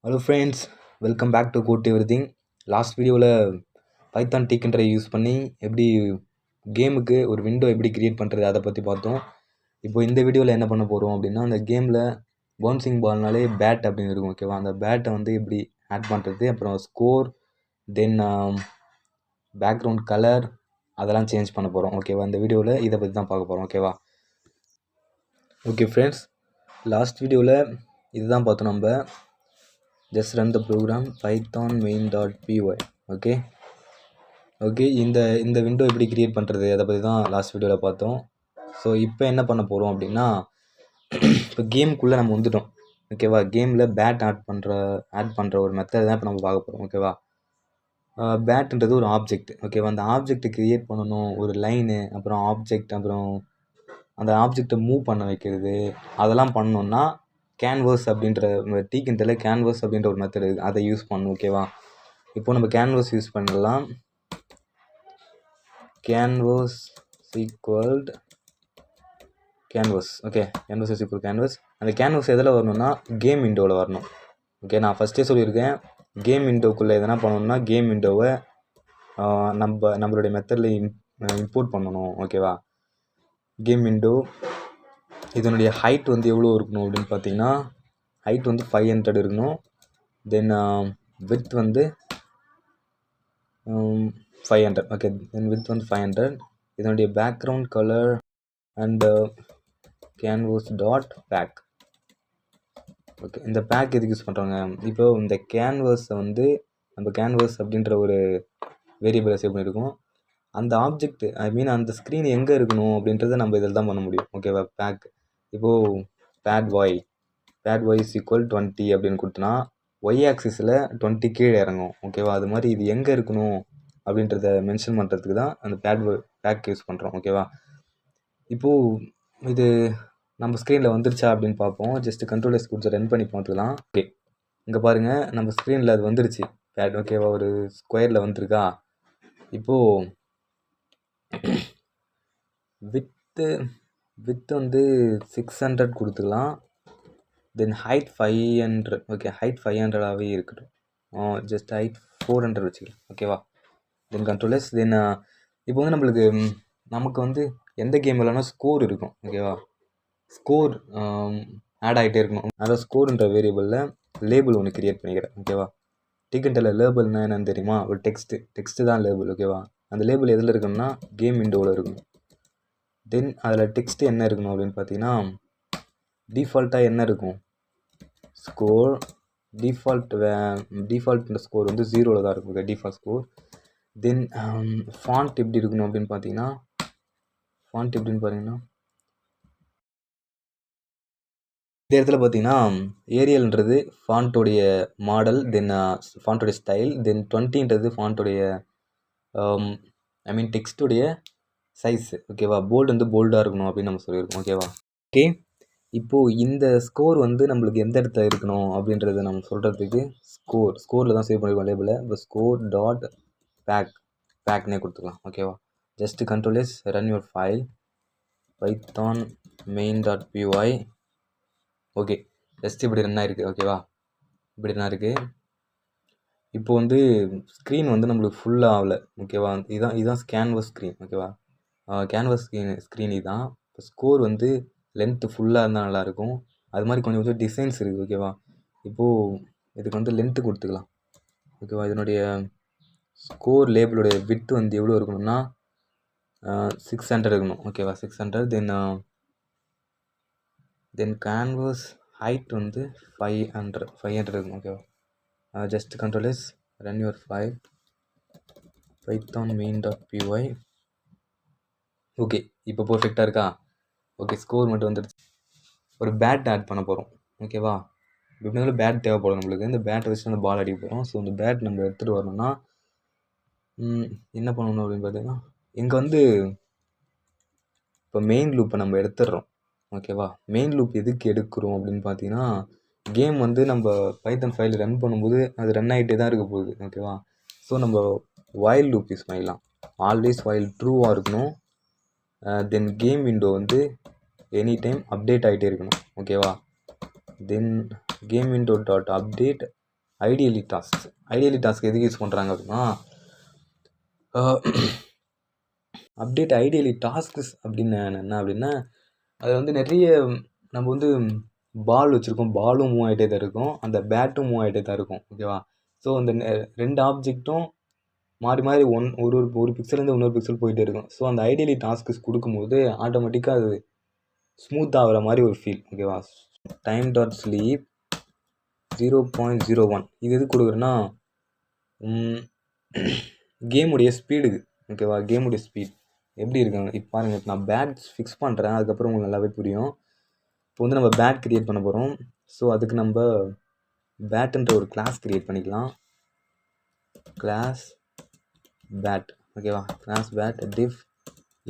Hello friends, welcome back to code everything. Last வீடியோவில் Python TKinter use பண்ணி எப்படி கேமுக்கு ஒரு விண்டோ எப்படி கிரியேட் பண்ணுறது அதை பற்றி பார்த்தோம். இப்போ இந்த வீடியோவில் என்ன பண்ண போகிறோம் அப்படின்னா, அந்த கேமில் பவுன்சிங் பால்னாலே பேட் அப்படின்னு இருக்கும். ஓகேவா, அந்த பேட்டை வந்து எப்படி ஆட் பண்ணுறது, அப்புறம் ஸ்கோர், தென் பேக்ரவுண்ட் கலர் அதெல்லாம் சேஞ்ச் பண்ண போகிறோம். ஓகேவா, இந்த வீடியோவில் இதை பற்றி தான் பார்க்க போகிறோம். ஓகேவா, ஓகே ஃப்ரெண்ட்ஸ், லாஸ்ட் வீடியோவில் இதுதான் பார்த்தோம். நம்ம just run the program python main.py. Okay இந்த விண்டோ எப்படி கிரியேட் பண்ணுறது அதை பற்றி தான் லாஸ்ட் வீடியோவில் பார்த்தோம். ஸோ இப்போ என்ன பண்ண போகிறோம் அப்படின்னா, இப்போ கேமுக்குள்ளே நம்ம வந்துட்டோம். ஓகேவா, கேமில் பேட் ஆட் பண்ணுற ஒரு மெத்தட் தான் இப்போ நம்ம பார்க்க போகிறோம். ஓகேவா, பேட்ன்றது ஒரு ஆப்ஜெக்ட். ஓகேவா, அந்த ஆப்ஜெக்ட்டை கிரியேட் பண்ணணும், ஒரு லைனு, அப்புறம் ஆப்ஜெக்ட், அப்புறம் அந்த ஆப்ஜெக்டை மூவ் பண்ண வைக்கிறது, அதெல்லாம் பண்ணோன்னா கேன்வஸ் அப்படின்ற TKinterல கேன்வஸ் அப்படின்ற ஒரு மெத்தட் இருக்குது, அதை யூஸ் பண்ணணும். ஓகேவா, இப்போ நம்ம கேன்வஸ் யூஸ் பண்ணலாம். Canvas ஈக்குவல்ட் canvas. Okay, canvas is equal canvas. அந்த கேன்வஸ் எதில் வரணும்னா கேம் விண்டோவில் வரணும். ஓகே, நான் ஃபஸ்ட்டே சொல்லியிருக்கேன், கேம் விண்டோக்குள்ளே எதனா பண்ணணும்னா கேம் விண்டோவை நம்மளுடைய மெத்தடில் இம்போர்ட் பண்ணணும். ஓகேவா, கேம் விண்டோ இதனுடைய ஹைட் வந்து எவ்வளோ இருக்கணும் அப்படின்னு பார்த்தீங்கன்னா, ஹைட் வந்து 500 இருக்கணும். தென் விட்த் வந்து 500. ஓகே, தென் விட்த் வந்து 500. இதனுடைய background colour and canvas dot pack. Okay, இந்த பேக் எதுக்கு யூஸ் பண்ணுறாங்க, இப்போ இந்த கேன்வஸை வந்து நம்ம கேன்வஸ் அப்படின்ற ஒரு வேரியபிளை சேவ் பண்ணியிருக்கோம். அந்த ஆப்ஜெக்ட் அந்த ஸ்க்ரீன் எங்கே இருக்கணும் அப்படின்றத நம்ம இதில் தான் பண்ண முடியும். ஓகேவா, பேக் இப்போது பேட் ஒய் இஸ் ஈக்குவல் 20 அப்படின்னு கொடுத்தனா ஒய் ஆக்சிஸில் 20 கீழே இறங்கும். ஓகேவா, அது மாதிரி இது எங்கே இருக்கணும் அப்படின்றத மென்ஷன் பண்ணுறதுக்கு தான் அந்த பேக் யூஸ் பண்ணுறோம். ஓகேவா, இப்போது இது நம்ம ஸ்க்ரீனில் வந்துருச்சா அப்படின்னு பார்ப்போம். ஜஸ்ட் கண்ட்ரோல் S கொடுத்து ரன் பண்ணி பார்த்துக்கலாம். ஓகே, இங்கே பாருங்கள், நம்ம ஸ்க்ரீனில் அது வந்துருச்சு பேட். ஓகேவா, ஒரு ஸ்கொயரில் வந்துருக்கா. இப்போது வித்து வந்து 600 கொடுத்துக்கலாம். Then height 500. ஓகே, ஹைட் 500ஆகவே இருக்கட்டும். ஜஸ்ட் ஹைட் 400 வச்சுக்கலாம். ஓகேவா, தென் கண்ட்ரோல் S. தென் இப்போ வந்து நமக்கு வந்து எந்த கேம் விளாட்னா ஸ்கோர் இருக்கும். ஓகேவா, ஸ்கோர் ஆட் ஆகிட்டே இருக்கணும். அதாவது ஸ்கோர்ன்ற வேரியபிளில் லேபிள் ஒன்று கிரியேட் பண்ணிக்கிறேன். ஓகேவா, TKinterல லேபிள்னா என்னன்னு தெரியுமா, ஒரு டெக்ஸ்ட்டு தான் லேபிள். ஓகேவா, அந்த லேபிள் எதில் இருக்கணும்னா கேம் விண்டோவில் இருக்கணும். தென் அதில் டெக்ஸ்ட்டு என்ன இருக்கணும் அப்படின்னு பார்த்தீங்கன்னா, டிஃபால்ட்டாக என்ன இருக்கும், ஸ்கோர். டிஃபால்ட் ஸ்கோர் வந்து 0ல் தான் இருக்கும். Default score. தென் ஃபாண்ட் எப்படி இருக்கணும் அப்படின்னு பார்த்தீங்கன்னா, இந்த இடத்துல பார்த்தீங்கன்னா ஏரியல்ன்றது ஃபாண்ட்டோடைய மாடல், தென் ஃபாண்ட்டோடைய ஸ்டைல், தென் 20ன்றது ஃபாண்ட்டோடைய டெக்ஸ்ட்டுடைய சைஸ். ஓகேவா, போல்டு வந்து போல்டாக இருக்கணும் அப்படின்னு நம்ம சொல்லியிருக்கோம். ஓகேவா, ஓகே, இப்போது இந்த ஸ்கோர் வந்து நம்மளுக்கு எந்த இடத்துல இருக்கணும் அப்படின்றத நம்ம சொல்கிறதுக்கு ஸ்கோரில் தான் சேவ் பண்ணியிருக்கோம் லேபிளை. இப்போ ஸ்கோர் டாட் பேக்னே கொடுத்துக்கலாம். ஓகேவா, just control S, run your file python main.py. Okay, just இப்படி ரன் ஆயிருக்கு. ஓகேவா, இப்படி ரன் ஆயிருக்கு. இப்போ வந்து ஸ்க்ரீன் வந்து நம்மளுக்கு ஃபுல்லாக ஆகலை. ஓகேவா, இதுதான் கேன்வஸ் ஸ்க்ரீன். ஓகேவா, கேன்வஸ் ஸ்க்ரீன் இதுதான். இப்போ ஸ்கோர் வந்து லென்த்து ஃபுல்லாக இருந்தால் நல்லாயிருக்கும். அது மாதிரி கொஞ்சம் டிசைன்ஸ் இருக்குது. ஓகேவா, இப்போது இதுக்கு வந்து லென்த்து கொடுத்துக்கலாம். ஓகேவா, இதனுடைய ஸ்கோர் லேபிளுடைய விட்த் வந்து எவ்வளோ இருக்கணும்னா 600 இருக்கணும். ஓகேவா, 600. தென் கேன்வஸ் ஹைட் வந்து 500 இருக்கணும். ஓகேவா, just control S, run your file python main.py. Okay, இப்போ பர்ஃபெக்டாக இருக்கா. ஓகே, ஸ்கோர் மட்டும் வந்துடுச்சு. ஒரு பேட் ஆட் பண்ண போகிறோம். ஓகேவா, இப்படி பேட் தேவைப்படும் நம்மளுக்கு. இந்த பேட்டை வச்சு அந்த பால் அடிக்க போகிறோம். ஸோ இந்த பேட் நம்ம எடுத்துகிட்டு வரணும்னா என்ன பண்ணணும் அப்படின்னு பார்த்தீங்கன்னா, இங்கே வந்து இப்போ மெயின் லூப்பை நம்ம எடுத்துடுறோம். ஓகேவா, மெயின் லூப் எதுக்கு எடுக்கிறோம் அப்படின்னு பார்த்தீங்கன்னா, கேம் வந்து நம்ம பைத்தன் ஃபைல் ரன் பண்ணும்போது அது ரன் ஆகிட்டே தான் இருக்க போகுது. ஓகேவா, ஸோ நம்ம வைல் லூப் யூஸ் பண்ணிடலாம். ஆல்வேஸ் வைல் ட்ரூவாக இருக்கணும். தென் கேம் விண்டோ வந்து எனி டைம் அப்டேட் ஆகிட்டே இருக்கணும். ஓகேவா, then game window dot update ideally task. Ideally task எதுக்கு யூஸ் பண்ணுறாங்க அப்படின்னா, அப்டேட் ஐடியலி டாஸ்க்ஸ் அப்படின்னு என்ன அப்படின்னா, அது வந்து நிறைய நம்ம வந்து பால் வச்சுருக்கோம், பாலும் மூவ் ஆகிட்டே தான் இருக்கும், அந்த பேட்டும் மூவ் ஆகிட்டே தான் இருக்கும். ஓகேவா? ஸோ அந்த ரெண்டு ஆப்ஜெக்ட்டும் மாறி மாறி ஒரு பிக்சல்லேருந்து இன்னொரு பிக்சல் போயிட்டே இருக்கும். ஸோ அந்த ஐடியலி டாஸ்க்ஸ் கொடுக்கும்போது ஆட்டோமேட்டிக்காக அது ஸ்மூத் ஆகிற மாதிரி ஒரு ஃபீல். ஓகேவா? டைம் டாட் ஸ்லீப் 0.01 இது எதுக்கு கொடுக்குறேன்னா, கேமுடைய ஸ்பீடுக்கு. ஓகேவா? கேமுடைய ஸ்பீட் எப்படி இருக்காங்க இப்போ பாருங்கள். இப்போ நான் பேட் ஃபிக்ஸ் பண்ணுறேன், அதுக்கப்புறம் உங்களுக்கு நல்லாவே புரியும். இப்போ வந்து நம்ம பேட் க்ரியேட் பண்ண போகிறோம். ஸோ அதுக்கு நம்ம பேட்டுன்ற ஒரு கிளாஸ் க்ரியேட் பண்ணிக்கலாம். Class bat. ஓகேவா? Class bat def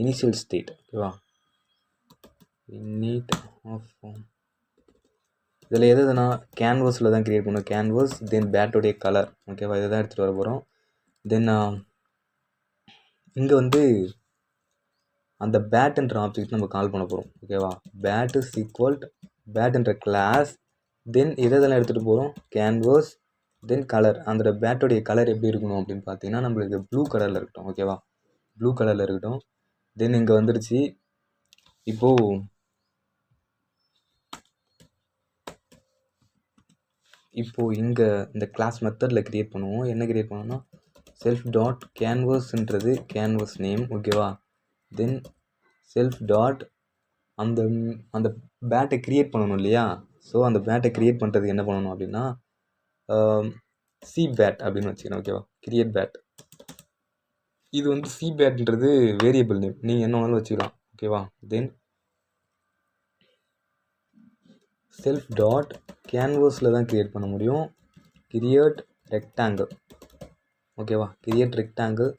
initial state. ஓகேவா? init ஆஃப் இதில் எதுனா கேன்வஸில் தான் க்ரியேட் பண்ணணும். கேன்வஸ் தென் பேட்டோடைய கலர். ஓகேவா? இதை தான் எடுத்துகிட்டு வர போகிறோம். தென் இங்கே வந்து அந்த பேட்டுன்ற ஆப்ஜெக்ட் நம்ம கால் பண்ண போகிறோம். ஓகேவா? பேட் இஸ் ஈக்குவல் பேட்டுன்ற கிளாஸ், தென் இதெல்லாம் எடுத்துகிட்டு போகிறோம். கேன்வஸ் தென் கலர். அந்த பேட்டோடைய கலர் எப்படி இருக்கணும் அப்படின்னு பார்த்தீங்கன்னா, நம்மளுக்கு ப்ளூ கலரில் இருக்கட்டும். ஓகேவா? ப்ளூ கலரில் இருக்கட்டும். தென் இங்கே வந்துடுச்சு. இப்போது இங்கே இந்த கிளாஸ் மெத்தடில் க்ரியேட் பண்ணுவோம். என்ன க்ரியேட் பண்ணோம்னா, செல்ஃப் டாட் கேன்வஸ்ன்றது கேன்வஸ் நேம். ஓகேவா? தென் செல்ஃப் டாட் அந்த அந்த பேட்டை க்ரியேட் பண்ணணும் இல்லையா? ஸோ அந்த பேட்டை க்ரியேட் பண்ணுறதுக்கு என்ன பண்ணணும் அப்படின்னா, சி பேட் அப்படின்னு வச்சுக்கணும். ஓகேவா? Create bat. இது வந்து சி பேட்ன்றது வேரியபிள் நேம், நீங்கள் என்ன வேணாலும் வச்சுக்கலாம். ஓகேவா? தென் செல்ஃப் டாட் கேன்வஸில் தான் க்ரியேட் பண்ண முடியும். Create rectangle. ஓகேவா? கிரியேட் ரெக்டாங்கிள்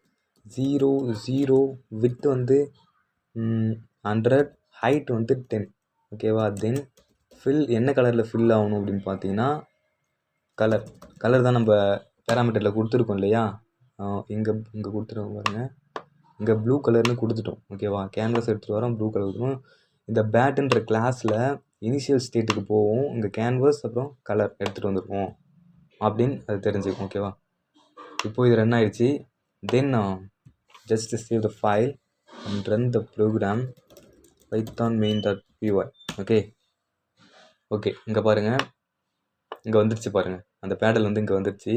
0 வித் வந்து 100, ஹைட் வந்து 10. ஓகேவா? தென் ஃபில் என்ன கலரில் ஃபில் ஆகணும் அப்படின்னு பார்த்தீங்கன்னா, கலர் தான் நம்ம பேராமீட்டரில் கொடுத்துருக்கோம் இல்லையா? இங்கே கொடுத்துருக்கோம் பாருங்கள். இங்கே ப்ளூ கலர்னு கொடுத்துட்டோம். ஓகேவா? கேன்வஸ் எடுத்துகிட்டு வரோம், ப்ளூ கலர் கொடுக்கணும். இந்த பேட்டுன்ற கிளாஸில் இனிஷியல் ஸ்டேட்டுக்கு போவோம். இங்கே கேன்வஸ் அப்புறம் கலர் எடுத்துகிட்டு வந்துருக்கோம் அப்படின்னு அது தெரிஞ்சுக்கும். ஓகேவா? இப்போது இது ரன் ஆகிடுச்சு. Then just save the file and run the program Python main.py. Okay இங்கே பாருங்கள், இங்கே வந்துடுச்சு பாருங்கள். அந்த பேடல் வந்து இங்கே வந்துடுச்சு.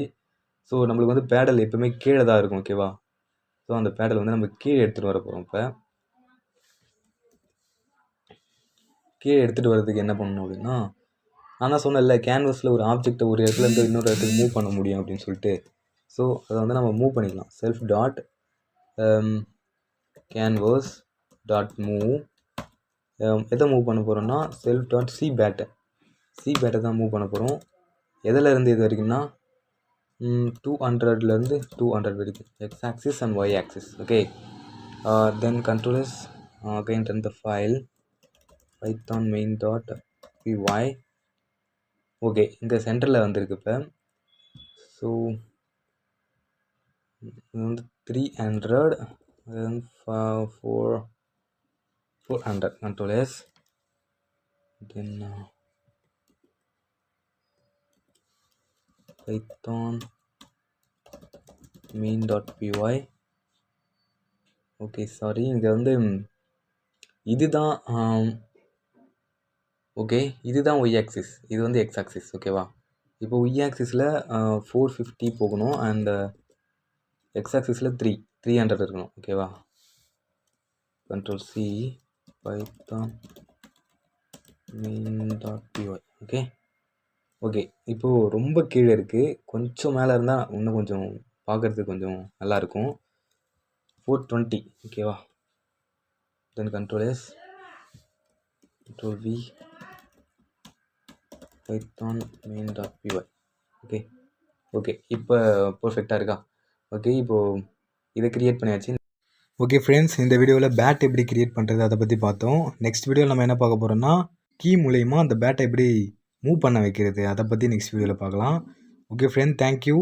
ஸோ நம்மளுக்கு வந்து பேடல் எப்பவுமே கீழே தான் இருக்கும். ஓகேவா? ஸோ அந்த பேடல் வந்து நம்ம கீழே எடுத்துகிட்டு வர போகிறோம். இப்போ கீழே எடுத்துகிட்டு வரதுக்கு என்ன பண்ணணும் அப்படின்னா, நான் தான் சொன்னேன்ல, கேன்வஸில் ஒரு ஆப்ஜெக்டை ஒரு இடத்துலேருந்து இன்னொரு இடத்துக்கு மூவ் பண்ண முடியும் அப்படின்னு சொல்லிட்டு. ஸோ அதை வந்து நம்ம மூவ் பண்ணிக்கலாம். Self dot canvas dot move. எதை மூவ் பண்ண போகிறோம்னா, செல்ஃப் டாட் சி பேட்டை தான் மூவ் பண்ண போகிறோம். எதிலேருந்து இது வரைக்கும்னா 200லேருந்து 200 வரைக்கும், X axis and Y axis. Okay, then control S again run the file Python main.py. Okay, இங்கே சென்டரில் வந்திருக்கு. இப்போ ஸோ இது வந்து 300 then 400. control s then python main.py. Okay sorry, இங்கே வந்து இதுதான் ஓகே, இதுதான் ஒய் ஆக்சிஸ், இது வந்து எக்ஸ் ஆக்சிஸ். ஓகேவா? இப்போ ஒய் ஆக்சிஸில் 450 போகணும் அண்ட் எக்ஸ் ஆக்சிஸில் 300 இருக்கணும். ஓகேவா? control c python main.py. Okay இப்போது ரொம்ப கீழே இருக்குது, கொஞ்சம் மேலே இருந்தால் இன்னும் கொஞ்சம் பார்க்குறதுக்கு கொஞ்சம் நல்லாயிருக்கும். 420. ஓகேவா? Then control S control v python main.py. Okay இப்போ பர்ஃபெக்டாக இருக்கா? ஓகே, இப்போது இதை க்ரியேட் பண்ணியாச்சு. ஓகே ஃப்ரெண்ட்ஸ், இந்த வீடியோவில் பேட் எப்படி க்ரியேட் பண்ணுறது அதை பற்றி பார்த்தோம். நெக்ஸ்ட் வீடியோவில் நம்ம என்ன பார்க்க போகிறோம்னா, கீ மூலயமா அந்த பேட்டை எப்படி மூவ் பண்ண வைக்கிறது அதை பற்றி நெக்ஸ்ட் வீடியோவில் பார்க்கலாம். Okay friend, thank you.